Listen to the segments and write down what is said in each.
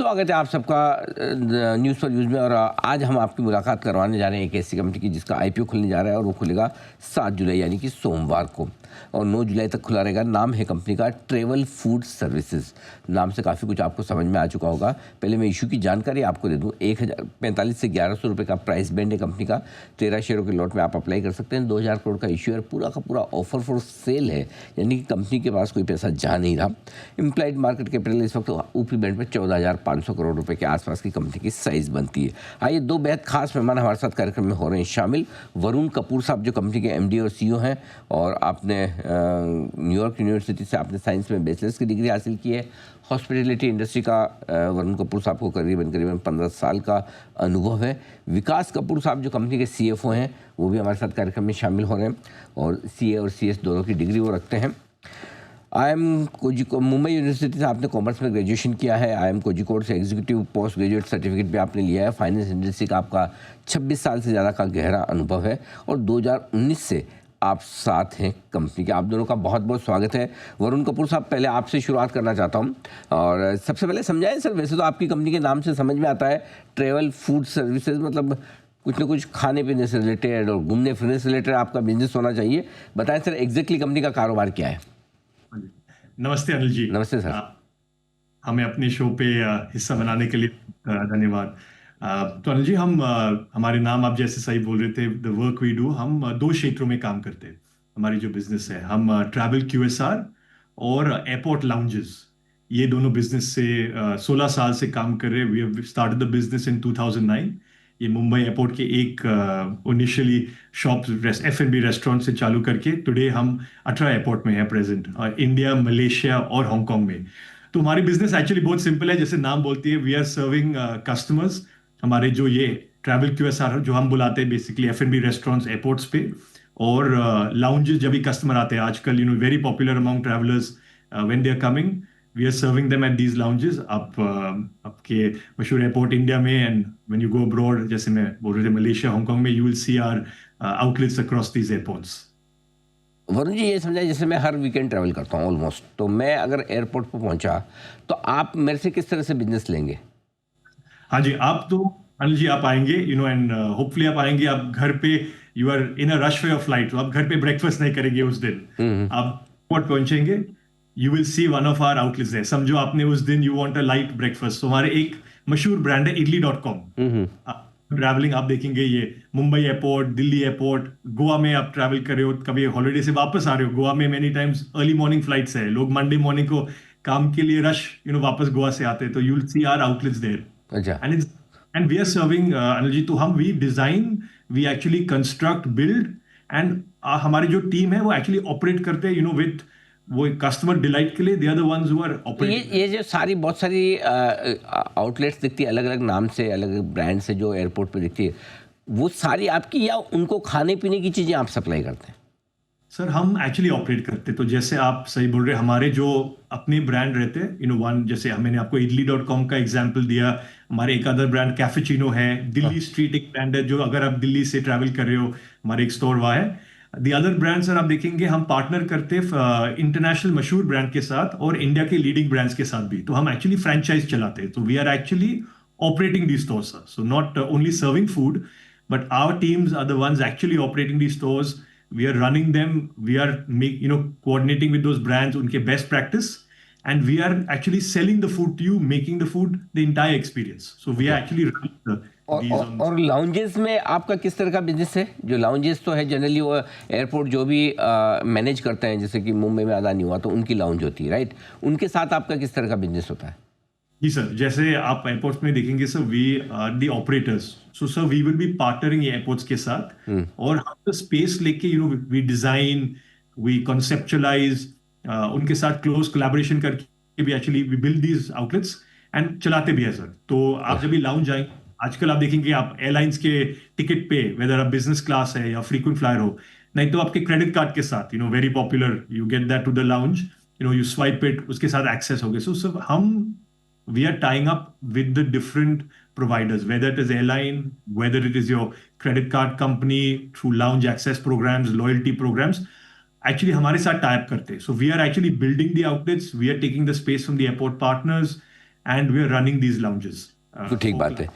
स्वागत है आप सबका न्यूज़ फॉर न्यूज़ में। और आज हम आपकी मुलाकात करवाने जा रहे हैं एक ऐसी कंपनी की जिसका आईपीओ खुलने जा रहा है और वो खुलेगा 7 जुलाई यानी कि सोमवार को, और 9 जुलाई तक खुला रहेगा। नाम है कंपनी का ट्रेवल फूड सर्विसेज। नाम से काफ़ी कुछ आपको समझ में आ चुका होगा। पहले मैं इशू की जानकारी आपको दे दूँ। 1045 से 1100 रुपये का प्राइस बैंड है कंपनी का। 13 शेयरों के लॉट में आप अप्लाई कर सकते हैं। 2000 करोड़ का इशू है, पूरा का पूरा ऑफर फॉर सेल है, यानी कि कंपनी के पास कोई पैसा जा नहीं रहा। इम्प्लाइड मार्केट कैपिटल इस वक्त ऊपरी बैंड में 14,500 करोड़ रुपए के आसपास की कंपनी की साइज बनती है। आइए, दो बेहद खास मेहमान हमारे साथ कार्यक्रम में हो रहे हैं शामिल। वरुण कपूर साहब जो कंपनी के एमडी और सीईओ हैं, और आपने न्यूयॉर्क यूनिवर्सिटी से आपने साइंस में बैचलर्स की डिग्री हासिल की है। हॉस्पिटैलिटी इंडस्ट्री का वरुण कपूर साहब को करीबन 15 साल का अनुभव है। विकास कपूर साहब जो कंपनी के सीएफओ हैं, वो भी हमारे साथ कार्यक्रम में शामिल हो रहे हैं, और सीए और सीएस दोनों की डिग्री वो रखते हैं। मुंबई यूनिवर्सिटी से आपने कॉमर्स में ग्रेजुएशन किया है। IIM कोझिकोड से एग्जीक्यूटिव पोस्ट ग्रेजुएट सर्टिफिकेट भी आपने लिया है। फाइनेंस इंडस्ट्री का आपका 26 साल से ज़्यादा का गहरा अनुभव है, और 2019 से आप साथ हैं कंपनी के। आप दोनों का बहुत बहुत स्वागत है। वरुण कपूर साहब, पहले आपसे शुरुआत करना चाहता हूं, और सबसे पहले समझाएं सर, वैसे तो आपकी कंपनी के नाम से समझ में आता है ट्रेवल फूड सर्विसेज, मतलब कुछ ना कुछ खाने पीने से रिलेटेड और घूमने फिरने से रिलेटेड आपका बिजनेस होना चाहिए। बताएं सर, एग्जैक्टली कंपनी का कारोबार क्या है? नमस्ते अनिल जी। नमस्ते सर। हमें अपने शो पे हिस्सा बनाने के लिए धन्यवाद। तो अनिल जी, हम हमारे नाम आप जैसे सही बोल रहे थे, द वर्क वी डू, हम दो क्षेत्रों में काम करते हैं। हमारी जो बिजनेस है, हम ट्रैवल क्यूएसआर और एयरपोर्ट लाउंजेस, ये दोनों बिजनेस से 16 साल से काम कर रहे हैं। We have started the business in 2009। ये मुंबई एयरपोर्ट के एक इनिशियली शॉप F&B रेस्टोरेंट से चालू करके टुडे हम 18 एयरपोर्ट में हैं प्रेजेंट, इंडिया, मलेशिया और हांगकांग में। तो हमारी बिजनेस एक्चुअली बहुत सिंपल है, जैसे नाम बोलती है, वी आर सर्विंग कस्टमर्स। हमारे जो ये ट्रैवल क्यूएसआर जो हम बुलाते हैं बेसिकली F&B रेस्टोरेंट्स एयरपोर्ट्स पे, और लाउंजेस जब भी कस्टमर आते हैं आजकल, very popular among travellers when they are coming, we are serving them at these lounges. आप आपके मशहूर एयरपोर्ट इंडिया में, and when you go abroad, जैसे मैं बोल रहे थे मलेशिया, हांगकांग में, you will see our outlets across these airports. Varun ji, ये समझाइए, जैसे मैं हर वीकेंड ट्रैवल करता हूँ ऑलमोस्ट, तो मैं अगर एयरपोर्ट पर पहुंचा तो आप मेरे से किस तरह से बिजनेस लेंगे? हाँ जी, आप तो अनिल जी आप आएंगे, एंड होपफुली आप आएंगे, आप घर पे, you are in a rush for your flight, तो आप घर पे ब्रेकफास्ट नहीं करेंगे उस दिन। आप एयरपोर्ट पहुंचेंगे, you will see one of our outlets है। समझो आपने उस दिन you want a light breakfast, तो हमारे एक मशहूर ब्रांड है idli.com। ट्रैवलिंग आप देखेंगे, ये मुंबई एयरपोर्ट, दिल्ली एयरपोर्ट, गोवा में आप ट्रैवल कर रहे हो, कभी हॉलिडे से वापस आ रहे हो, गोवा में many times early morning flights है, लोग मंडे मॉर्निंग को काम के लिए रश वापस गोवा से आते हैं, तो you will see our outlets there. अच्छा। And we are serving Anil ji, तो हम we design, we actually construct, build, and हमारी जो टीम है वो एक्चुअली ऑपरेट करते हैं विद वो कस्टमर डिलाइट के लिए। They are the ones who are operating. ये जो बहुत सारी आउटलेट्स दिखती है अलग अलग नाम से, अलग अलग ब्रांड से, जो एयरपोर्ट पे दिखती है, वो सारी आपकी, या उनको खाने पीने की चीजें आप सप्लाई करते हैं? सर, हम एक्चुअली ऑपरेट करते, तो जैसे आप सही बोल रहे हैं, हमारे जो अपने ब्रांड रहते हैं, वन, जैसे मैंने आपको idli.com का एग्जांपल दिया, हमारे एक अदर ब्रांड कैफेचिनो है, दिल्ली स्ट्रीट एक ब्रांड है, जो अगर आप दिल्ली से ट्रैवल कर रहे हो, हमारे एक स्टोर वहाँ है। दी अदर ब्रांड सर आप देखेंगे, हम पार्टनर करते हैं इंटरनेशनल मशहूर ब्रांड के साथ और इंडिया के लीडिंग ब्रांड्स के साथ भी, तो हम एक्चुअली फ्रेंचाइज चलाते हैं। तो we are actually operating the stores, so not only serving food, but our teams are the ones actually operating the stores. We are running them, we are coordinating with those brands, unke best practice, and we are actually selling the food to you, making the food the entire experience. So we are actually running these on. और lounges में आपका किस तरह का business है? जो lounges तो है जनरली वो एयरपोर्ट जो भी मैनेज करते हैं, जैसे कि मुंबई में अदानी हुआ तो उनकी लाउंज होती है, राइट? उनके साथ आपका किस तरह का बिजनेस होता है? जी सर, जैसे आप एयरपोर्ट्स में देखेंगे sir, we are the operators, so sir we will be partnering airports के साथ, और हम तो स्पेस लेके वी डिजाइन, वी कॉन्सेप्चुअलाइज, उनके साथ क्लोज कोलैबोरेशन करके भी actually we build these outlets and चलाते भी है सर। तो आप जब भी लाउंज जाएंगे, आजकल आप देखेंगे, आप एयरलाइंस के टिकट पे, वेदर आप बिजनेस क्लास है या फ्रीक्वेंट फ्लायर हो, नहीं तो आपके क्रेडिट कार्ड के साथ, very popular, you get that to the lounge, you swipe it, उसके साथ एक्सेस हो गए। सो सर हम we are tying up with the different providers, whether it is airline, whether it is your credit card company, through lounge access programs, loyalty programs, actually हमारे साथ tie up करते हैं। So we are actually building the outlets, we are taking the space from the airport partners, and we are running these lounges. तो ठीक बात है।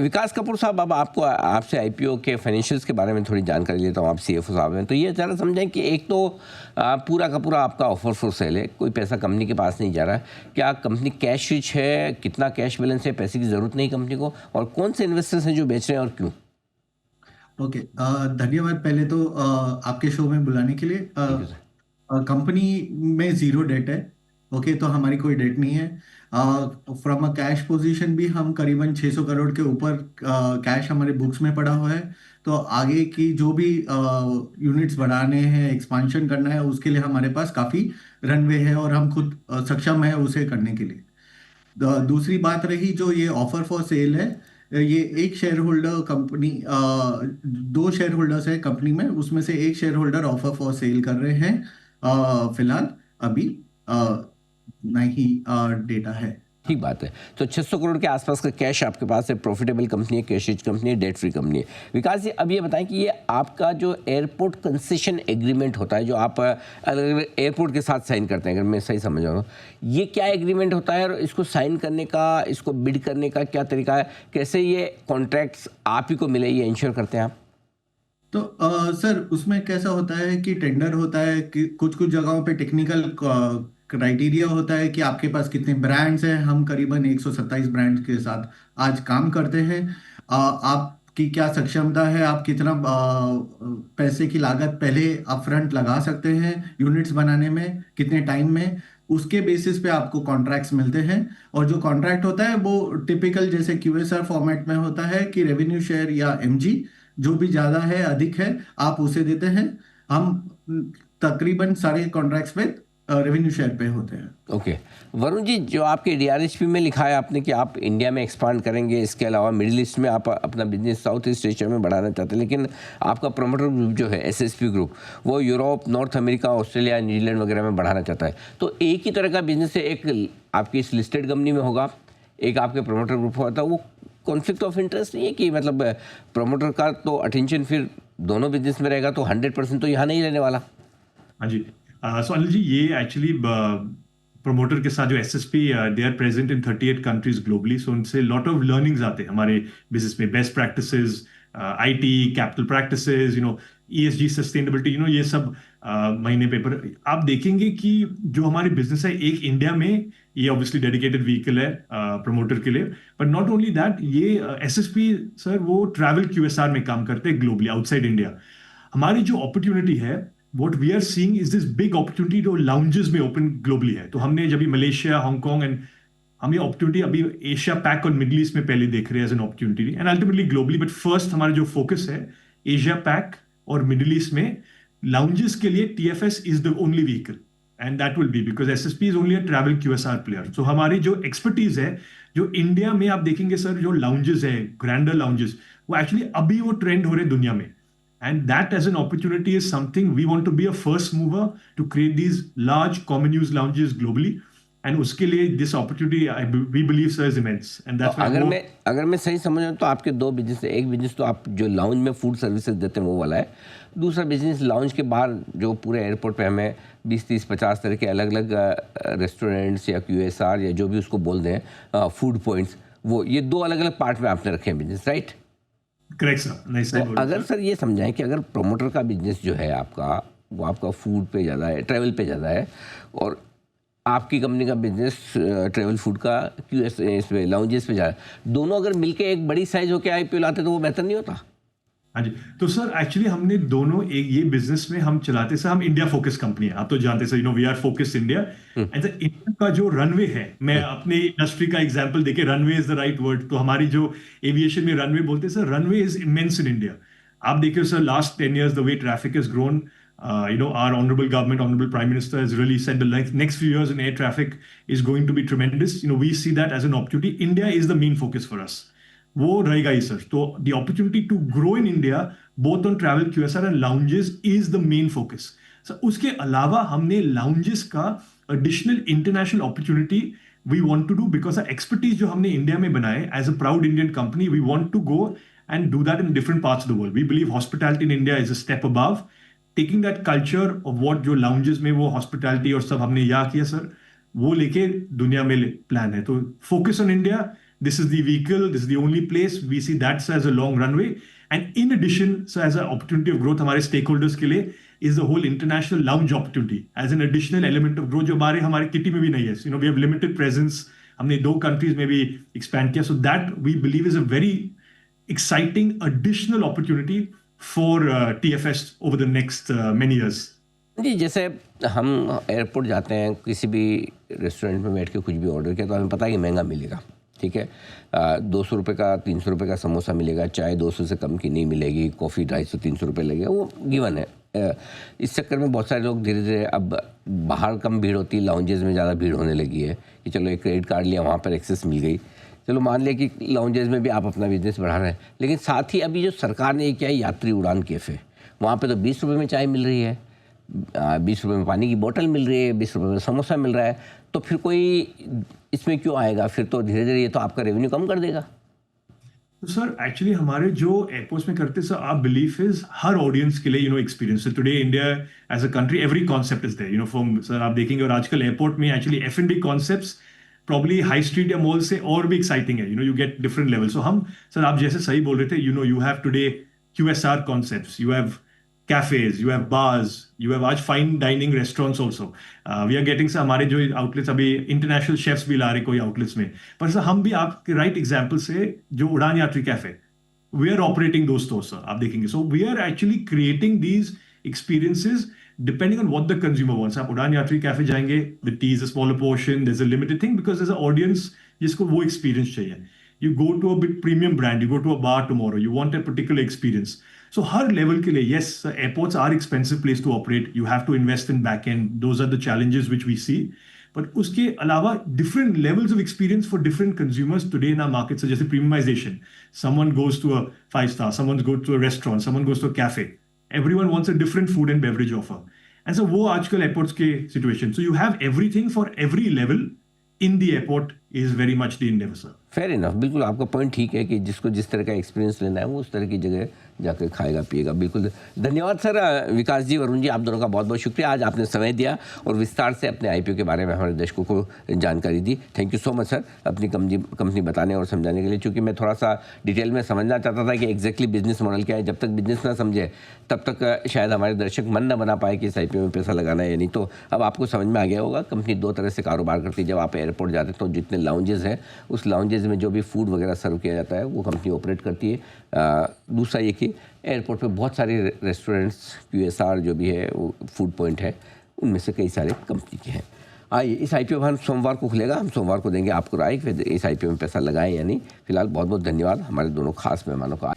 विकास कपूर साहब, अब आपसे आईपीओ के फाइनेंशियल्स के बारे में थोड़ी जानकारी लेता हूँ। आप सीएफओ साहब हैं, तो ये ज़रा समझें कि एक तो पूरा का पूरा आपका ऑफर फॉर सेल है, कोई पैसा कंपनी के पास नहीं जा रहा है। क्या कंपनी कैश रिच है? कितना कैश बैलेंस है? पैसे की ज़रूरत नहीं कंपनी को? और कौन से इन्वेस्टर्स हैं जो बेच रहे हैं और क्यों? ओके, धन्यवाद पहले तो आपके शो में बुलाने के लिए। कंपनी में जीरो डेट है। ओके, तो हमारी कोई डेट नहीं है। फ्रॉम अ कैश पोजीशन भी हम करीबन 600 करोड़ के ऊपर कैश हमारे बुक्स में पड़ा हुआ है। तो आगे की जो भी यूनिट्स बढ़ाने हैं, एक्सपांशन करना है, उसके लिए हमारे पास काफ़ी रनवे है और हम खुद सक्षम है उसे करने के लिए। दूसरी बात रही जो ये ऑफर फॉर सेल है, ये एक शेयर होल्डर कंपनी, दो शेयर होल्डर्स है कंपनी में, उसमें से एक share holder offer for sale कर रहे हैं। फिलहाल अभी नहीं डेटा है। ठीक बात है। तो 600 करोड़ के आसपास का कैश आपके पास है, प्रॉफिटेबल कंपनी है, कैश रिच कंपनी है, डेट फ्री कंपनी है। विकास जी, अब ये बताएं कि ये आपका जो एयरपोर्ट कंसेशन एग्रीमेंट होता है, जो आप अलग अलग एयरपोर्ट के साथ साइन करते हैं, अगर मैं सही समझ रहा हूँ, ये क्या एग्रीमेंट होता है और इसको साइन करने का, इसको बिड करने का क्या तरीका है? कैसे ये कॉन्ट्रैक्ट्स आप ही को मिले, ये इंश्योर करते हैं आप? तो सर, उसमें कैसा होता है कि टेंडर होता है कि कुछ कुछ जगहों पे टेक्निकल क्राइटेरिया होता है कि आपके पास कितने ब्रांड्स हैं। हम करीबन 127 ब्रांड्स के साथ आज काम करते हैं। आपकी क्या सक्षमता है, आप कितना पैसे की लागत पहले अपफ्रंट लगा सकते हैं यूनिट्स बनाने में, कितने टाइम में, उसके बेसिस पे आपको कॉन्ट्रैक्ट्स मिलते हैं। और जो कॉन्ट्रैक्ट होता है वो टिपिकल जैसे क्यूएसआर फॉर्मेट में होता है कि रेवेन्यू शेयर या एमजी, जो भी ज़्यादा है, अधिक है, आप उसे देते हैं। हम तकरीबन सारे कॉन्ट्रैक्ट्स पे रेवेन्यू शेयर पे होते हैं। ओके। वरुण जी, जो आपके डीआरएचपी में लिखा है आपने कि आप इंडिया में एक्सपांड करेंगे, इसके अलावा मिडिल ईस्ट में आप अपना बिजनेस साउथ ईस्ट एशिया में बढ़ाना चाहते हैं, लेकिन आपका प्रोमोटर ग्रुप जो है एसएसपी ग्रुप, वो Europe, north America, Australia, New Zealand वगैरह में बढ़ाना चाहता है। तो एक ही तरह का बिजनेस है, एक आपकी इस लिस्टेड कंपनी में होगा, एक आपके प्रोमोटर ग्रुप होता है। वो कॉन्फ्लिक्ट ऑफ इंटरेस्ट नहीं है कि मतलब प्रोमोटर का तो अटेंशन फिर दोनों बिजनेस में रहेगा, तो 100% तो यहाँ नहीं रहने वाला? हाँ जी। सो अनिल जी, ये एक्चुअली प्रमोटर के साथ जो SSP, they are present in 38 countries globally, so उनसे लॉट ऑफ लर्निंग्स आते हैं हमारे बिजनेस में, best practices, IT, capital practices, ESG, sustainability, ये सब महीने पेपर आप देखेंगे कि जो हमारी बिजनेस है, एक इंडिया में ये ऑब्वियसली डेडिकेटेड व्हीकल है प्रमोटर के लिए, बट नॉट ओनली दैट, ये एसएसपी सर वो ट्रैवल क्यूएसआर में काम करते हैं ग्लोबली, आउटसाइड इंडिया। हमारी जो अपॉर्चुनिटी है, what we are seeing is this big opportunity जो लाउंजेस में ओपन ग्लोबली है। तो हमने जब मलेशिया, हांगकांग, एंड हम ये अपॉर्चुनिटी अभी एशिया पैक और मिडिल ईस्ट में पहले देख रहे हैं as an opportunity, and ultimately globally, but first हमारा जो फोकस है एशिया पैक और मिडिल ईस्ट में लाउंजेस के लिए TFS is the only vehicle, and that will be because SSP is only a travel QSR player. So हमारी जो expertise है, जो इंडिया में आप देखेंगे सर, जो लाउंजेस है, ग्रैंडर लाउंजेस, वो एक्चुअली अभी वो ट्रेंड हो रहे दुनिया में, and that as an opportunity is something we want to be a first mover to create these large common use lounges globally, and उसके लिए this opportunity we believe sir is immense, and that's why अगर मैं सही समझ रहा हूँ तो आपके दो बिजनेस है। एक बिजनेस तो आप जो लाउंज में फूड सर्विसेज देते हैं वो वाला है, दूसरा बिजनेस लाउंज के बाहर जो पूरे एयरपोर्ट पे हमें 20, 30, 50 तरह के अलग अलग रेस्टोरेंट्स या क्यूएसआर या जो भी उसको बोल दें फूड पॉइंट्स, वो ये दो अलग अलग पार्ट में आपने रखे हैं बिजनेस, राइट? Correct sir. नहीं सर, तो अगर सर ये समझाएं कि अगर प्रोमोटर का बिजनेस जो है आपका, वो आपका फूड पे ज़्यादा है, ट्रैवल पे ज़्यादा है, और आपकी कंपनी का बिजनेस ट्रैवल फूड का क्यूएस इस पे लाउंजेस पे ज़्यादा, दोनों अगर मिलके एक बड़ी साइज होकर आईपीओ लाते तो वो बेहतर नहीं होता? हाँ जी। तो सर एक्चुअली हमने दोनों एक ये बिजनेस में हम चलाते सर, हम इंडिया फोकस कंपनी है, आप तो जानते sir, we are focused India, and the India का जो रनवे है, मैं अपने इंडस्ट्री का एग्जांपल देके, runway is the right word, तो हमारी जो एविएशन में रनवे बोलते हैं sir, runway is immense in India. आप देखिए sir, last 10 years the way traffic is grown, our honorable government, honorable prime minister has really said the next few years in air traffic is going to be tremendous. We see that as an opportunity. India is the main focus for us. वो रहेगा ही sir. तो the opportunity to grow in India both on travel QSR and lounges is the main focus. Sir उसके अलावा हमने lounges का additional international opportunity we want to do, because our expertise जो हमने India में बनाए as a proud Indian company, we want to go and do that in different parts of the world. We believe hospitality in India is a step above. Taking that culture of what जो lounges में वो hospitality और सब हमने यहाँ किया sir, वो लेके दुनिया में प्लान है। तो focus on India, this is the vehicle, this is the only place we see that's as a long runway. And in addition so as a opportunity of growth हमारे स्टेक होल्डर्स के लिए is the whole international lounge opportunity as an additional element of growth जो हमारे kitty में भी नहीं है। You know, we have limited presence, हमने 2 countries में भी expand किया, so that we believe is a very exciting additional opportunity for TFS over the next many years. जी, जैसे हम एयरपोर्ट जाते हैं, किसी भी रेस्टोरेंट में बैठ के कुछ भी ऑर्डर किया तो हमें पता है कि महंगा मिलेगा, ठीक है। 200 रुपये का 300 रुपये का समोसा मिलेगा, चाय 200 से कम की नहीं मिलेगी, कॉफ़ी 250-300 रुपये लगेगा, वो गिवन है। इस चक्कर में बहुत सारे लोग धीरे धीरे अब बाहर कम भीड़ होती है, लाउंजेस में ज़्यादा भीड़ होने लगी है कि चलो एक क्रेडिट कार्ड लिया, वहाँ पर एक्सेस मिल गई, चलो मान लिया कि लाउंजेस में भी आप अपना बिजनेस बढ़ा रहे हैं। लेकिन साथ ही अभी जो सरकार ने किया है यात्री उड़ान कैफ़े, वहाँ पे तो 20 रुपये में चाय मिल रही है, 20 रुपये में पानी की बोतल मिल रही है, 20 रुपये में समोसा मिल रहा है, तो फिर कोई इसमें क्यों आएगा? फिर तो धीरे धीरे ये तो आपका रेवेन्यू कम कर देगा। तो सर एक्चुअली हमारे जो एयरपोर्ट्स में करते सर, आवर बिलीफ इज हर ऑडियंस के लिए experience. So today India as a country every concept is there, from sir आप देखेंगे, और आजकल एयरपोर्ट में actually F&B concepts probably high street या मॉल से और भी एक्साइटिंग है। You get different level. So हम सर आप जैसे सही बोल रहे थे, you have today QSR concepts, you have cafes, you have bars, you have आज fine dining restaurants also. We are getting से हमारे जो outlets अभी international chefs भी ला रहे कोई outlets में, पर सर हम भी आपके right example से जो उड़ान यात्री cafe, we are operating those stores sir, आप देखेंगे। So we are actually creating these experiences depending on what the consumer wants. आप उड़ान यात्री कैफे जाएंगे, the tea is a smaller portion, there's a limited thing because there's an audience जिसको वो experience चाहिए। You go to a bit premium brand, you go to a bar tomorrow, you want a particular experience. So her level के लिए, yes, airports are expensive place to operate. You have to invest in back end. Those are the challenges which we see. But उसके अलावा different levels of experience for different consumers today in our market. So जैसे premiumization, someone goes to a 5-star, someone goes to a restaurant, someone goes to a cafe. Everyone wants a different food and beverage offer. And so वो आजकल airports के situation. So you have everything for every level in the airport is very much the endeavor, sir. Fair enough, बिल्कुल आपका point ठीक है कि जिसको जिस तरह का एक्सपीरियंस लेना है वो उस तरह की जगह जाकर खाएगा पिएगा। बिल्कुल धन्यवाद सर। विकास जी, वरुण जी, आप दोनों का बहुत बहुत शुक्रिया, आज आपने समय दिया और विस्तार से अपने IPO के बारे में हमारे दर्शकों को जानकारी दी। Thank you so much sir, अपनी कंपनी बताने और समझाने के लिए। चूँकि मैं थोड़ा सा डिटेल में समझना चाहता था कि एग्जैक्टली बिजनेस मॉडल क्या है, जब तक बिजनेस ना समझे तब तक शायद हमारे दर्शक मन ना बना पाए कि इस IPO में पैसा लगाना है या नहीं। तो अब आपको समझ में आ गया होगा, कंपनी 2 तरह से कारोबार करती है। जब आप एयरपोर्ट जाते हैं तो जितने लाउंजेस हैं, उस लाउंजेस में जो भी फूड वगैरह सर्व किया जाता है वो कंपनी ऑपरेट करती है। दूसरा ये कि एयरपोर्ट पे बहुत सारे रेस्टोरेंट्स, QSR जो भी है वो फूड पॉइंट है, उनमें से कई सारे कंपनी के हैं। आइए, इस IPO हम सोमवार को खुलेगा, हम सोमवार को देंगे आपको राय, फिर इस IPO में पैसा लगाएं या नहीं। फिलहाल बहुत बहुत धन्यवाद हमारे दोनों खास मेहमानों का।